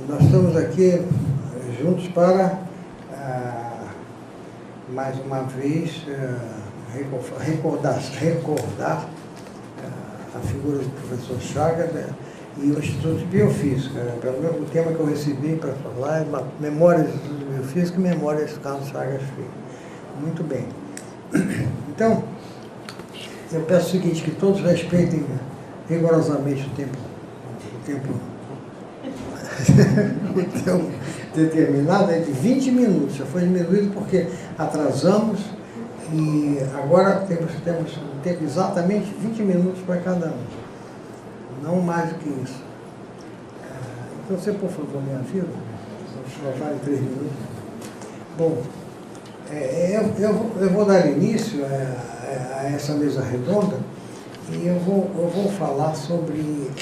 Nós estamos aqui juntos para, mais uma vez, recordar a figura do professor Chagas, né, e o Instituto de Biofísica. O tema que eu recebi para falar é Memórias do Instituto de Biofísica e Memórias do Carlos Chagas Filho. Muito bem. Então, eu peço o seguinte, que todos respeitem rigorosamente o tempo determinado é de 20 minutos, já foi diminuído porque atrasamos e agora temos um tempo exatamente 20 minutos para cada um, não mais do que isso. Então você, por favor, me avisa, só vale 3 minutos. Bom, eu vou dar início a essa mesa redonda e eu vou falar sobre...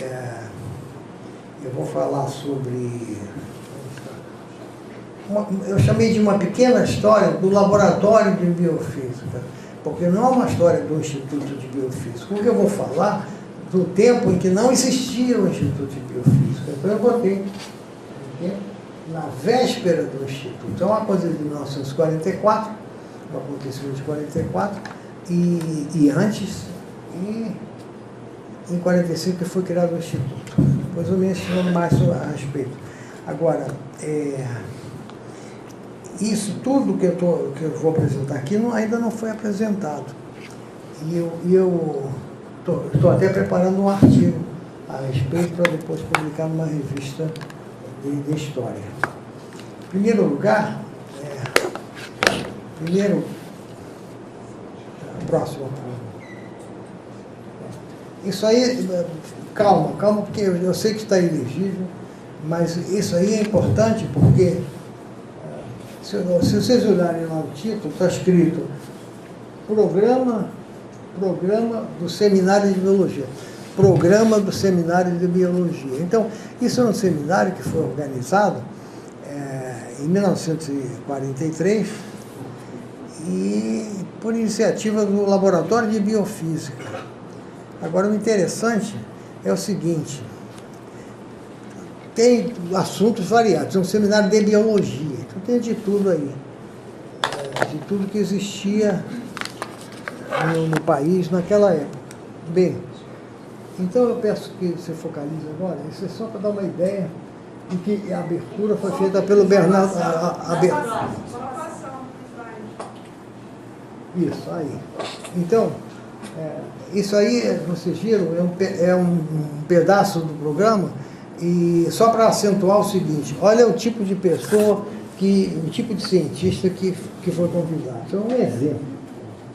eu chamei de uma pequena história do laboratório de biofísica, porque não é uma história do Instituto de Biofísica. Porque eu vou falar do tempo em que não existia o Instituto de Biofísica. Então eu botei na véspera do Instituto. É uma coisa de 1944, um acontecimento de 44, e antes, e em 45 que foi criado o Instituto. Depois eu menciono mais a respeito. Agora, isso tudo que eu vou apresentar aqui ainda não foi apresentado. E eu estou até preparando um artigo a respeito para depois publicar numa revista de história. Em primeiro lugar, próximo. Isso aí, calma, porque eu sei que está elegível, mas isso aí é importante porque, se vocês olharem lá o título, está escrito Programa do Seminário de Biologia. Programa do Seminário de Biologia. Então, isso é um seminário que foi organizado em 1943 e por iniciativa do Laboratório de Biofísica. Agora, o interessante é o seguinte, tem assuntos variados, é um seminário de biologia, então tem de tudo aí, de tudo que existia no país naquela época. Bem, então eu peço que você focalize agora, isso é só para dar uma ideia de que a abertura foi feita pelo Bernardo... Isso, aí. Então... isso aí, vocês viram, é um pedaço do programa, e só para acentuar o seguinte, olha o tipo de pessoa, o tipo de cientista que foi convidado. Isso é um exemplo.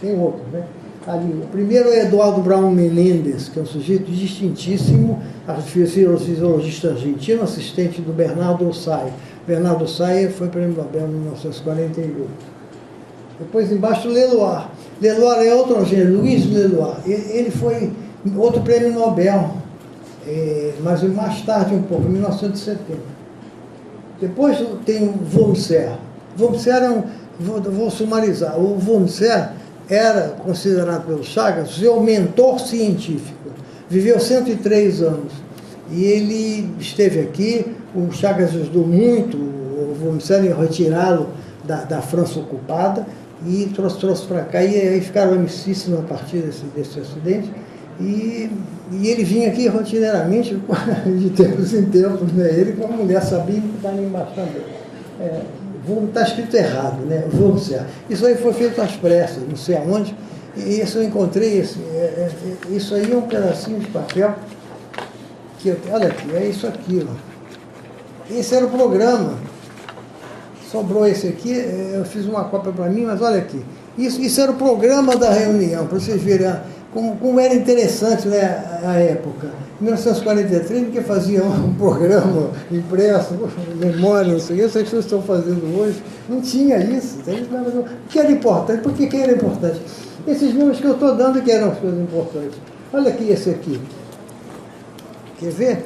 Tem outro, né? Ali, o primeiro é Eduardo Braun Menendez, que é um sujeito distintíssimo, fisiologista argentino, assistente do Bernardo Osai. Bernardo Osai foi prêmio Nobel em 1948. Depois embaixo Leloir. Leloir é outro gênero, Luiz Leloir. Ele foi outro prêmio Nobel, mas mais tarde um pouco, em 1970. Depois tem o Wurmser. Wurmser vou sumarizar, o Wurmser era considerado pelo Chagas seu mentor científico. Viveu 103 anos. E ele esteve aqui, o Chagas ajudou muito, o Wurmser em retirá-lo da França ocupada, e trouxe para cá, e aí ficaram amicíssimos a partir desse acidente, e ele vinha aqui rotineiramente, de tempos em tempos, né? Ele com a mulher Sabine, que está ali embaixo também. Está escrito errado, né? Isso aí foi feito às pressas, não sei aonde, e isso eu encontrei, isso aí é um pedacinho de papel, olha aqui, é isso aqui, ó. Esse era o programa. Sobrou esse aqui, eu fiz uma cópia para mim, mas olha aqui. Isso era o programa da reunião, para vocês verem como era interessante, né, a época. Em 1943, porque fazia um programa impresso, memória, não sei o que, essas pessoas estão fazendo hoje, não tinha isso. O que era importante? Por que era importante? Esses números que eu estou dando que eram as coisas importantes. Olha aqui esse aqui. Quer ver?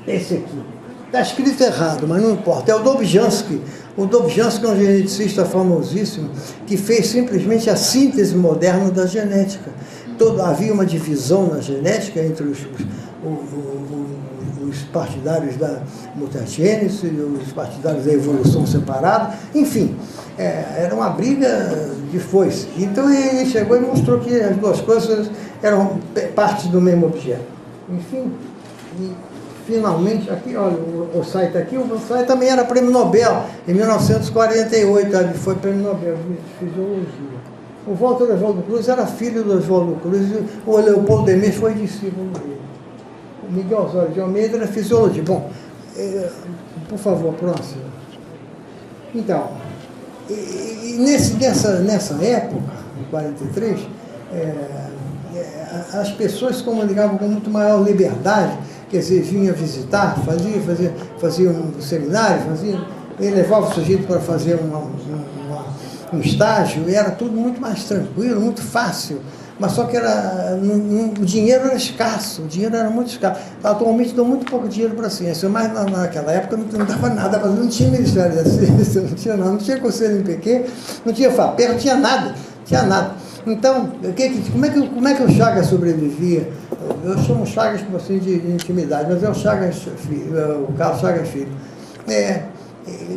Esse aqui. Está escrito errado, mas não importa. É o Dobzhansky. O Dobzhansky é um geneticista famosíssimo que fez simplesmente a síntese moderna da genética. Havia uma divisão na genética entre os os partidários da mutagênese, os partidários da evolução separada, enfim, era uma briga de foice. Então ele chegou e mostrou que as duas coisas eram parte do mesmo objeto. Enfim, e finalmente, aqui, olha, o site aqui, o site também era prêmio Nobel, em 1948, ele foi prêmio Nobel de Fisiologia. O Walter Oswaldo Cruz era filho do Oswaldo Cruz, e o Leopoldo Demes foi discípulo dele. O Miguel Osório de Almeida era Fisiologia. Bom, por favor, próximo. Então, nessa época, em 43, as pessoas se comunicavam com muito maior liberdade, quer dizer, vinha visitar, fazia um seminário, ele levava o sujeito para fazer um estágio, e era tudo muito mais tranquilo, muito fácil, mas só que o dinheiro era escasso, o dinheiro era muito escasso. Atualmente dão muito pouco dinheiro para a ciência, mas naquela época não dava nada, não tinha Ministério da Ciência, não tinha nada, não tinha Conselho MPq, não tinha FAPER, não tinha nada, Então, como é que o Chagas sobrevivia? Eu chamo Chagas com você de intimidade, mas é o Chagas Filho, o Carlos Chagas Filho.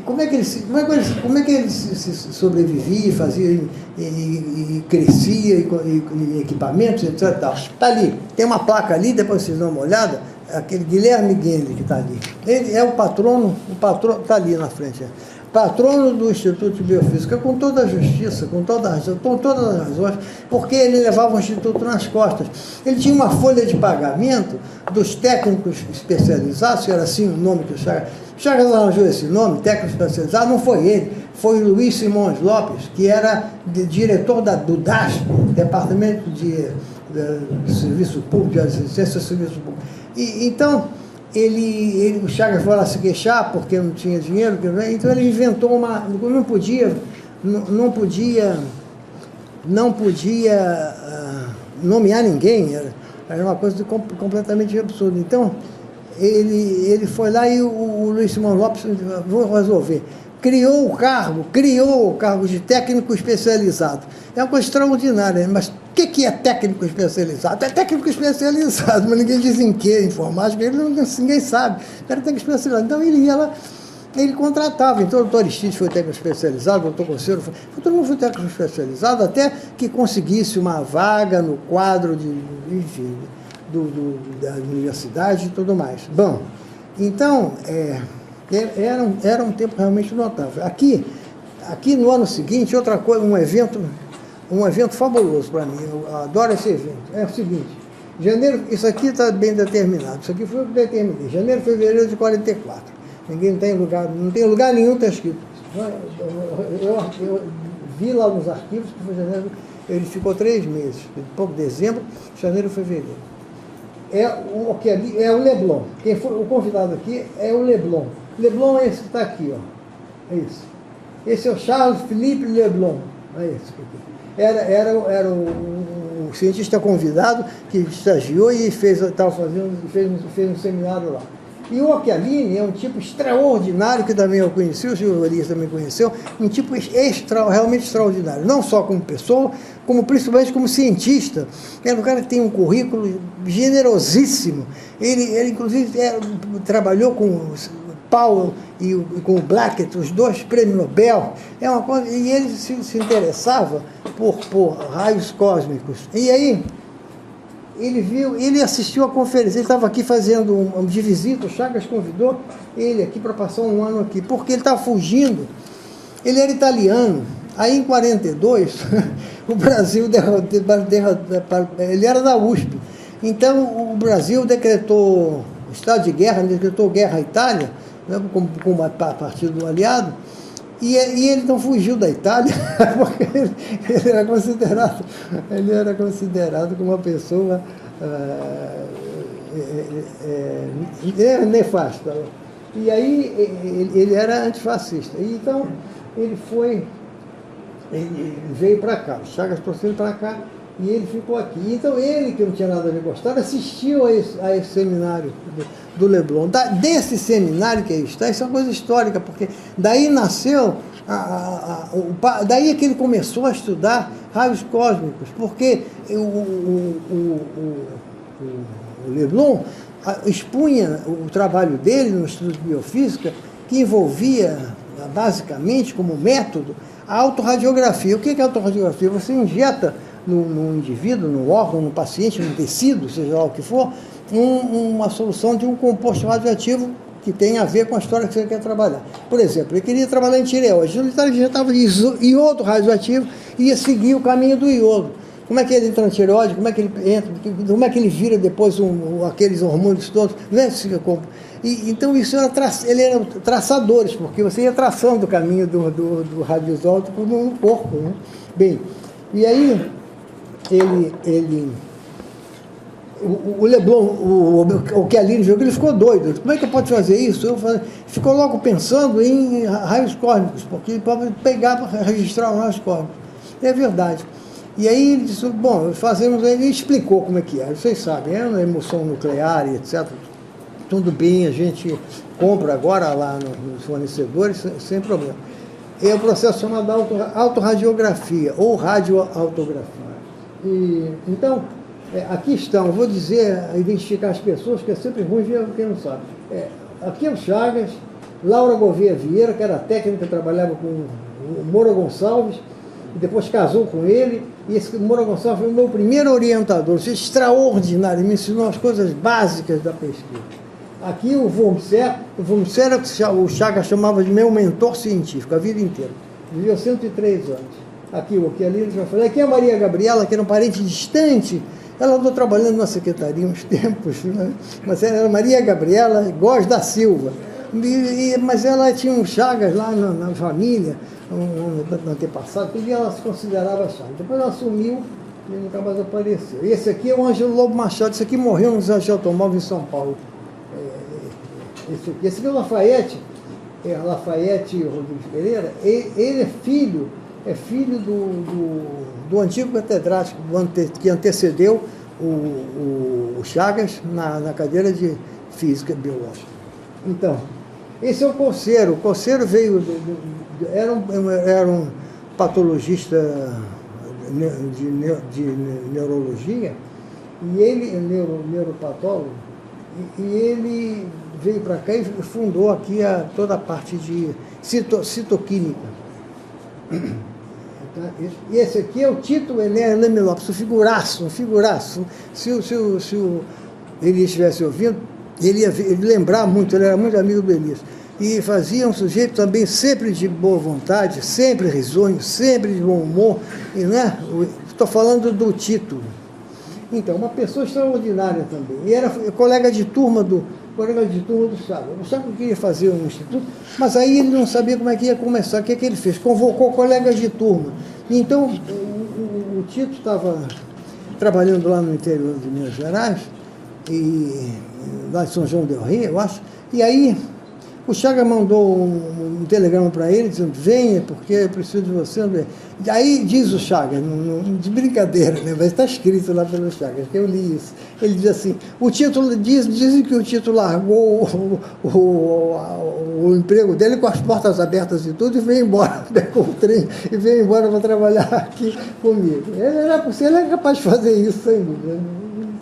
Como é que ele se sobrevivia, fazia e crescia e equipamentos, etc. Está ali, tem uma placa ali, depois vocês dão uma olhada, aquele Guilherme Guende que está ali. Ele é o patrono está ali na frente. Patrono do Instituto de Biofísica, com toda a justiça, com todas as razões, porque ele levava o Instituto nas costas. Ele tinha uma folha de pagamento dos técnicos especializados, que era assim o nome que o Chagas arranjou esse nome, técnico especializado, não foi ele, foi o Luiz Simões Lopes, que era diretor do DASP, Departamento de Serviço Público, de Assistência ao Serviço Público. Então, o Chagas foi lá se queixar porque não tinha dinheiro, então ele inventou não podia nomear ninguém, era uma coisa completamente absurda. Então, ele foi lá e o Luiz Simão Lopes, vou resolver, criou o cargo de técnico especializado. É uma coisa extraordinária, mas o que é técnico especializado? É técnico especializado, mas ninguém diz em que, informática, ninguém sabe. Era técnico especializado. Então ele ia lá, ele contratava. Então o doutor Aristides foi técnico especializado, o doutor Conselho todo mundo foi técnico especializado, até que conseguisse uma vaga no quadro da universidade e tudo mais. Bom, então, era um tempo realmente notável. Aqui no ano seguinte, outra coisa, um evento fabuloso para mim, eu adoro esse evento. É o seguinte, janeiro, isso aqui está bem determinado, isso aqui foi o que determinei, janeiro, fevereiro de 44. Não tem lugar nenhum está escrito. Eu vi lá nos arquivos que foi janeiro, ele ficou 3 meses, pouco dezembro, janeiro, fevereiro. É o Leblon. Quem foi o convidado aqui é o Leblon. Leblon é esse que está aqui, ó. É isso. Esse é o Charles Philippe Leblon. É esse aqui. Era o cientista convidado que estagiou e fez um seminário lá. E o Occhialini é um tipo extraordinário, que também eu conheci, o senhor Elias também conheceu, um tipo realmente extraordinário, não só como pessoa, como principalmente como cientista. É um cara que tem um currículo generosíssimo. Ele inclusive, trabalhou com o Powell e com o Blackett, os 2 prêmios Nobel. É uma coisa, e ele se interessava por raios cósmicos. E aí, ele assistiu a conferência, ele estava aqui fazendo de visita, o Chagas convidou ele aqui para passar um ano aqui, porque ele estava fugindo, ele era italiano, aí em 42, o Brasil ele era da USP, então o Brasil decretou estado de guerra, decretou guerra à Itália, né, como partido aliado, e ele não fugiu da Itália, porque ele era considerado como uma pessoa nefasta. E aí ele era antifascista. E então ele veio para cá, o Chagas trouxe ele para cá, e ele ficou aqui. Então ele, que não tinha nada a ver gostar, assistiu a esse seminário do Leblon. Desse seminário que aí está, isso é uma coisa histórica, porque daí nasceu, daí é que ele começou a estudar raios cósmicos, porque o Leblon expunha o trabalho dele no Instituto de Biofísica, que envolvia, basicamente, como método, a autorradiografia. O que é a autorradiografia? Você injeta no indivíduo, no órgão, no paciente, no tecido, seja lá o que for, uma solução de um composto radioativo que tem a ver com a história que você quer trabalhar. Por exemplo, ele queria trabalhar em tireoide, então ele injetava iodo radioativo e ia seguir o caminho do iodo. Como é que ele entra na tireoide, como é que ele entra, como é que ele vira depois aqueles hormônios todos, né? Então isso era ele era traçadores, porque você ia traçando o caminho do radioisótopo no corpo, né? Bem, e aí o Leblon, o Chialini viu que ele ficou doido. Como é que pode fazer isso? Ficou logo pensando em raios cósmicos, porque ele pode pegar para registrar os raios cósmicos. É verdade. E aí ele disse, bom, ele explicou como é que é. Vocês sabem, é uma emulsão nuclear e etc. Tudo bem, a gente compra agora lá nos fornecedores sem problema. É um processo chamado autorradiografia ou radioautografia. Então, aqui estão, vou identificar as pessoas, que é sempre ruim ver quem não sabe. Aqui é o Chagas, Laura Gouveia Vieira, que era técnica, trabalhava com o Moura Gonçalves, e depois casou com ele, e esse Moura Gonçalves foi o meu primeiro orientador, extraordinário, me ensinou as coisas básicas da pesquisa. Aqui o Wurmser o Chagas chamava de meu mentor científico, a vida inteira. Viveu 103 anos. Aqui o Chialini já falei. Aqui é a Maria Gabriela, que era um parente distante. Ela andou trabalhando na secretaria uns tempos, né? Mas ela era Maria Gabriela Góes da Silva. Mas ela tinha um Chagas lá na família, no antepassado, e ela se considerava Chagas. Depois ela sumiu e nunca mais apareceu. E esse aqui é o Ângelo Lobo Machado, esse aqui morreu nos acidente de automóvel em São Paulo. Esse aqui é o Lafayette Rodrigues Pereira. Ele é filho do antigo catedrático que antecedeu o Chagas na cadeira de Física Biológica. Então, esse é o Coceiro. O Coceiro veio, era um patologista de neurologia, e ele é neuropatólogo, e ele veio para cá e fundou aqui toda a parte de citoquímica. E esse aqui é o Tito Helene Lopes, um figuraço. Se ele estivesse ouvindo, ele ia lembrar muito, ele era muito amigo do Elias. E fazia um sujeito também sempre de boa vontade, sempre risonho, sempre de bom humor. Né? Estou falando do Tito. Então, uma pessoa extraordinária também. E era colega de turma do Chagas. O Chagas queria fazer um instituto, mas aí ele não sabia como é que ia começar. O que ele fez? Convocou colegas de turma. Então, o Tito estava trabalhando lá no interior de Minas Gerais, lá de São João del Rei, eu acho, e aí o Chagas mandou um telegrama para ele, dizendo, venha, porque eu preciso de você. Aí diz o Chagas, de brincadeira, né? Mas está escrito lá pelo Chagas, que eu li isso. Ele diz assim, dizem que o Tito largou o emprego dele com as portas abertas e tudo, e veio embora, pegou o trem e veio embora para trabalhar aqui comigo. Ele é capaz de fazer isso, sem dúvida.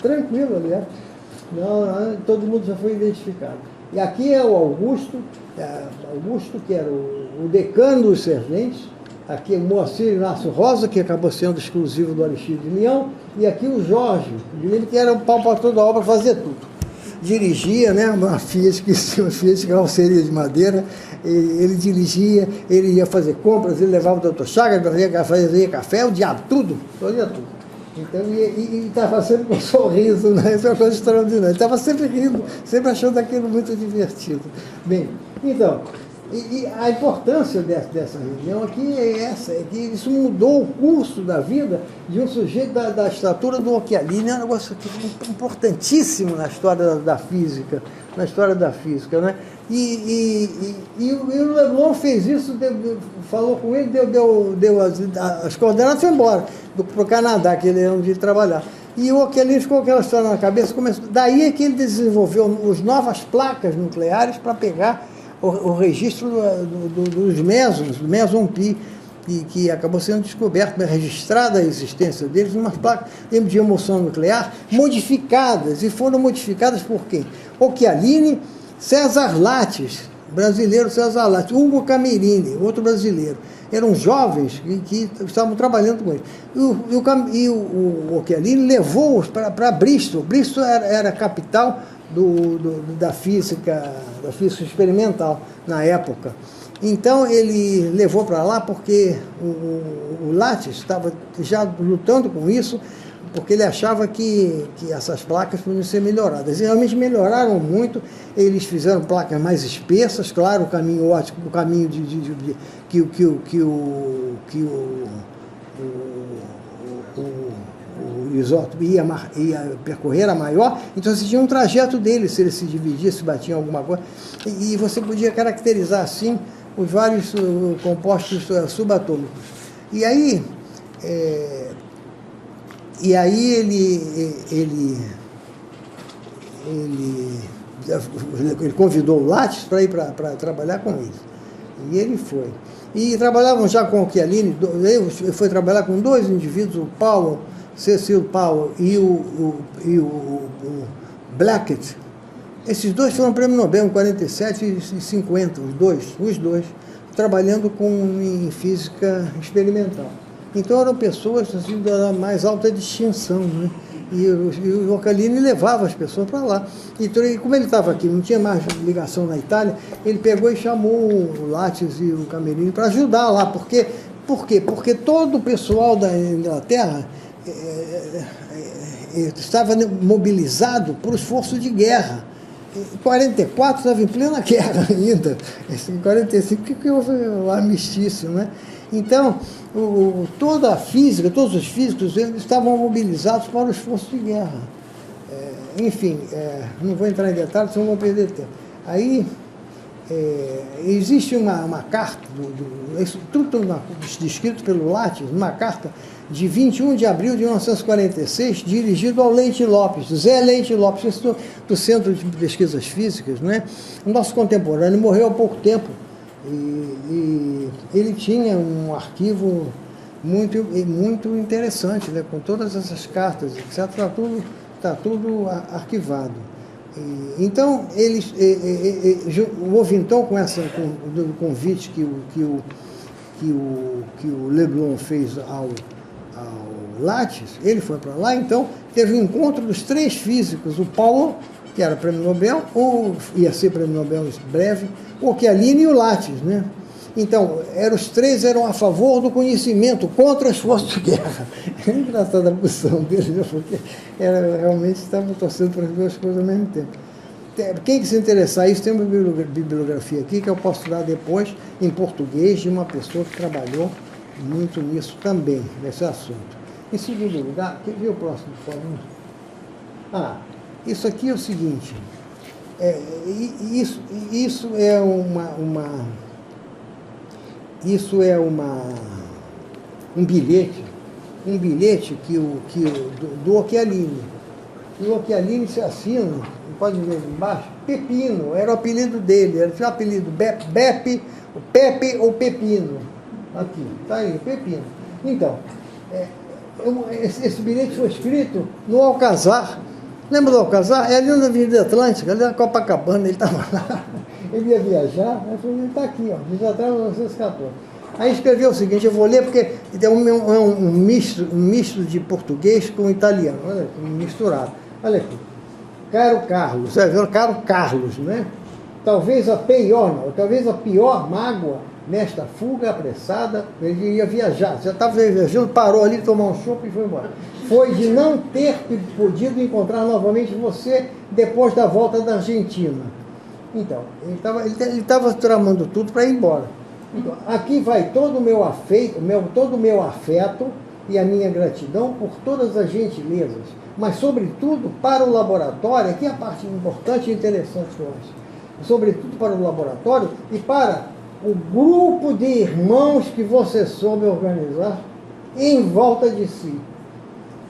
Tranquilo, aliás. Não, todo mundo já foi identificado. E aqui é o Augusto, que era o decano dos serventes. Aqui é o Moacir Inácio Rosa, que acabou sendo exclusivo do Aristide de Leão. E aqui o Jorge, que era o pau para toda a obra, fazia tudo. Dirigia, né, uma Fiat, carroceria de madeira. Ele dirigia, ele ia fazer compras, ele levava o doutor Chagas, fazia café, o diabo, tudo, fazia tudo. Então, e estava sempre com um sorriso, né? Isso é uma coisa extraordinária. Ele estava sempre rindo, sempre achando aquilo muito divertido. Bem, então, e a importância dessa reunião aqui é essa, é que isso mudou o curso da vida de um sujeito da estatura do Chialini. É um negócio importantíssimo na história da física, né? E o Leblon fez isso, falou com ele, deu as coordenadas e foi embora para o Canadá, que ele era onde ele trabalhar. E o Chialini ficou com aquela história na cabeça, daí é que ele desenvolveu as novas placas nucleares para pegar o registro dos mesons, do meson pi. e que acabou sendo descoberto, registrada a existência deles, umas placas de emoção nuclear modificadas, e foram modificadas por quem? Occhialini, César Lattes, brasileiro César Lattes, Hugo Camerini, outro brasileiro. Eram jovens que estavam trabalhando com ele. E o Occhialini levou-os para Bristol. Bristol era a capital da física experimental na época. Então ele levou para lá porque o Lattes estava já lutando com isso, porque ele achava que essas placas podiam ser melhoradas. E realmente melhoraram muito. Eles fizeram placas mais espessas, claro, o caminho óptico, o caminho que o isótopo ia percorrer era maior, então você tinha um trajeto dele, se ele se dividia, se batia em alguma coisa, e você podia caracterizar assim os vários compostos subatômicos. E aí ele convidou o Lattes para ir para trabalhar com eles. E ele foi. E trabalhavam já com o Occhialini, ele foi trabalhar com dois indivíduos, o Powell, Cecil Powell e o Blackett. Esses dois foram prêmio Nobel em 47 e 50, os dois, trabalhando em física experimental. Então eram pessoas assim, da mais alta distinção, né? E o Occhialini levava as pessoas para lá. E como ele estava aqui, não tinha mais ligação na Itália, ele pegou e chamou o Lattes e o Camerini para ajudar lá. Por quê? Porque todo o pessoal da Inglaterra estava mobilizado para o esforço de guerra. Em 44 estava em plena guerra ainda. Em 45 que houve o armistício, né? Então, toda a física, todos os físicos, eles estavam mobilizados para o esforço de guerra. Enfim, não vou entrar em detalhes, senão vou perder tempo. Aí, existe uma carta, isso tudo descrito pelo Lattes, uma carta de 21 de abril de 1946, dirigido ao Leite Lopes, Zé Leite Lopes, do Centro de Pesquisas Físicas, né? O nosso contemporâneo morreu há pouco tempo. E ele tinha um arquivo muito interessante, né, com todas essas cartas, etc. Está tudo arquivado. Então, houve então com o convite que o Leblon fez ao Lattes, ele foi para lá, então teve um encontro dos três físicos, o Powell, que era prêmio Nobel, ou ia ser prêmio Nobel em breve, o Occhialini e o Lattes, né? Então, os três eram a favor do conhecimento, contra as forças de guerra. É engraçada a posição deles, né? Porque realmente estavam torcendo para as duas coisas ao mesmo tempo. Quem se interessar isso, tem uma bibliografia aqui que eu posso dar depois em português de uma pessoa que trabalhou muito nisso também, nesse assunto. Em segundo lugar, quer ver o próximo fórum? Isso aqui é o seguinte, isso é um bilhete do Occhialini. E o Occhialini se assina, pode ver ali embaixo, Pepino, era o apelido dele, ele tinha o apelido Pepe ou Pepino. Aqui, está aí, Pepino. Então, esse bilhete foi escrito no Alcazar. Lembra do Alcazar? É ali na Avenida Atlântica, ali na Copacabana, ele estava lá. Ele ia viajar, ele está aqui, ó, diz atrás de 1914. Aí escreveu o seguinte, eu vou ler porque é um misto de português com italiano, olha aqui, misturado. Olha aqui. Caro Carlos, caro Carlos, né? Talvez a pior mágoa nesta fuga apressada, ele ia viajar, já estava viajando, parou ali, tomou um chopp e foi embora. Foi de não ter podido encontrar novamente você depois da volta da Argentina. Então, ele estava tramando tudo para ir embora. Então, aqui vai todo o meu afeto e a minha gratidão por todas as gentilezas, mas sobretudo para o laboratório, aqui é a parte importante e interessante que eu acho, sobretudo para o laboratório e para o grupo de irmãos que você soube organizar em volta de si.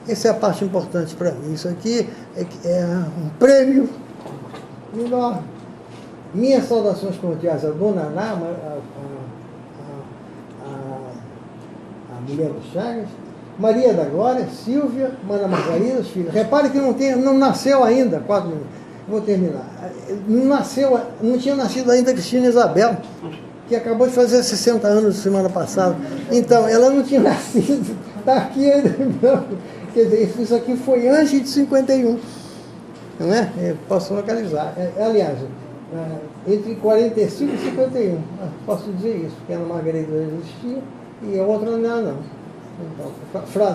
Essa é a parte importante para mim. Isso aqui é um prêmio enorme. Minhas saudações cordiais a Dona Ana, mulher do Chagas, Maria da Glória, Silvia, Mana Margarida, os filhos. Repare que não nasceu ainda, 4 minutos. Vou terminar. Não tinha nascido ainda Cristina Isabel, que acabou de fazer 60 anos semana passada. Então, ela não tinha nascido, está aqui ainda. Quer dizer, isso aqui foi antes de 51. Não é? Eu posso localizar. Aliás, entre 45 e 51. Posso dizer isso, porque a Ana Margarida existia e a outra não. Então,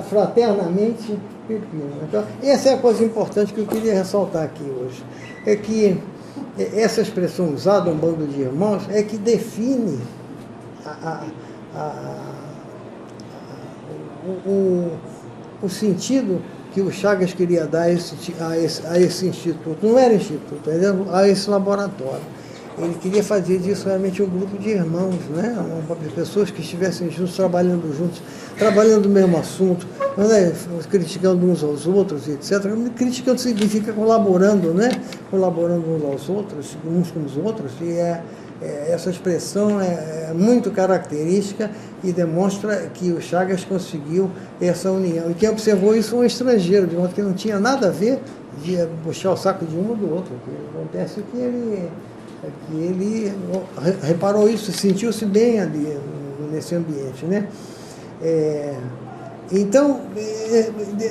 fraternamente pepino. Então, essa é a coisa importante que eu queria ressaltar aqui hoje. É que essa expressão usada, um bando de irmãos, é que define o sentido que o Chagas queria dar a esse instituto. Não era instituto, era a esse laboratório. Ele queria fazer disso realmente um grupo de irmãos, né? Pessoas que estivessem juntos, trabalhando no mesmo assunto, né? Criticando uns aos outros, etc. Criticando significa colaborando, né? Colaborando uns aos outros, uns com os outros, e essa expressão é muito característica e demonstra que o Chagas conseguiu essa união. E quem observou isso foi um estrangeiro, de modo que não tinha nada a ver de puxar o saco de um ou do outro. Acontece que ele reparou isso, sentiu-se bem ali nesse ambiente, né? Então,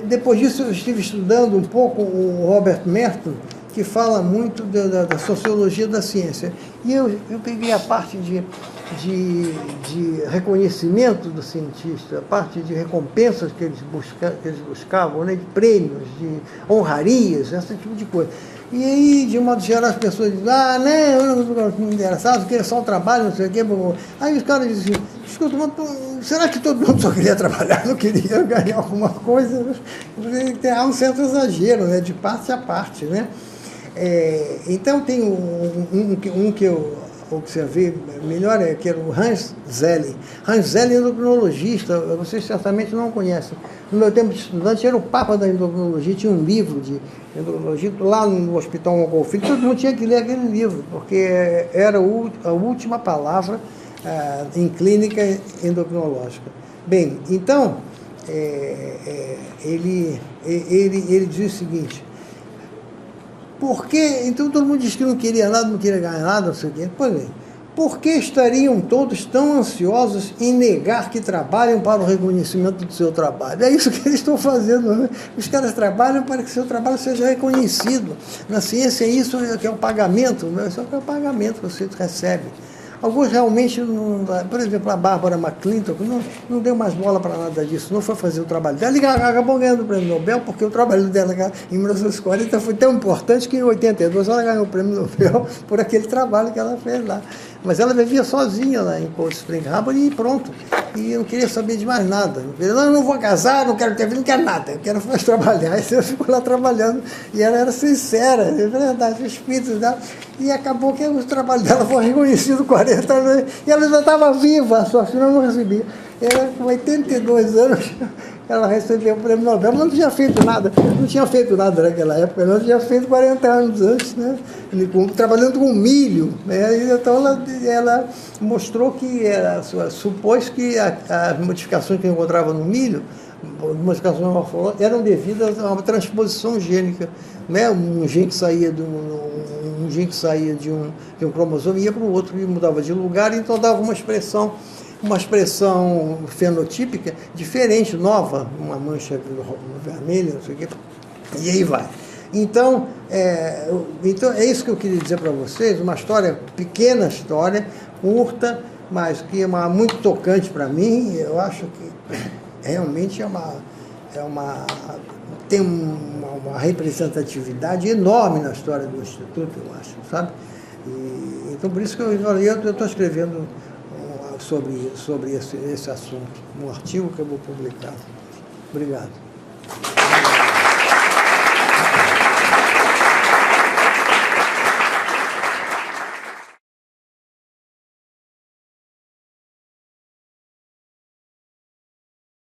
depois disso eu estive estudando um pouco o Robert Merton, que fala muito da sociologia da ciência. E eu peguei a parte de reconhecimento do cientista, a parte de recompensas que eles buscavam, né, de prêmios, de honrarias, esse tipo de coisa. E aí, de modo geral, as pessoas dizem, não me interessa, eu queria só um trabalho, não sei o quê. Aí os caras dizem, escuta, será que todo mundo só queria trabalhar, não queria ganhar alguma coisa? Há um certo exagero, né, de parte a parte, né? Então tem um que eu observei melhor, que era o Hans Zelli. Hans Zelli é endocrinologista, vocês certamente não conhecem. No meu tempo de estudante, era o papa da endocrinologia, tinha um livro de endocrinologia, lá no Hospital Montgolfier, todo mundo tinha que ler aquele livro, porque era a última palavra em clínica endocrinológica. Bem, então, ele diz o seguinte: então todo mundo diz que não queria nada, não queria ganhar nada, não sei o quê. Pois bem, por que estariam todos tão ansiosos em negar que trabalham para o reconhecimento do seu trabalho? É isso que eles estão fazendo, né? Os caras trabalham para que seu trabalho seja reconhecido. Na ciência é isso que é o pagamento, né? Isso é o pagamento que você recebe. Alguns realmente, por exemplo, a Bárbara McClintock não deu mais bola para nada disso, não foi fazer o trabalho dela e acabou ganhando o prêmio Nobel, porque o trabalho dela em 1940 foi tão importante que em 82 ela ganhou o prêmio Nobel por aquele trabalho que ela fez lá. Mas ela vivia sozinha lá em Cold Spring Harbor e pronto. E eu não queria saber de mais nada. Eu não vou casar, não quero ter filho, não quero nada. Eu quero mais trabalhar. Aí eu fico lá trabalhando. E ela era sincera, é verdade, o espírito dela. E acabou que o trabalho dela foi reconhecido 40 anos. E ela já estava viva, só que não recebia. Ela, com 82 anos, ela recebeu o prêmio Nobel, mas não tinha feito nada naquela época, não tinha feito 40 anos antes, né? Trabalhando com milho, né? Então ela mostrou que supôs que as modificações que encontrava no milho, modificações morfológicas, eram devidas a uma transposição gênica, né? Um gene que saía de um cromossomo e ia para o outro, e mudava de lugar, então dava uma expressão fenotípica diferente, nova, uma mancha vermelha, não sei o quê, e aí vai. Então é isso que eu queria dizer para vocês, uma pequena história, curta, mas que é muito tocante para mim. Eu acho que realmente tem uma representatividade enorme na história do Instituto, eu acho, sabe? Então por isso que eu estou escrevendo sobre esse assunto, um artigo que eu vou publicar. Obrigado.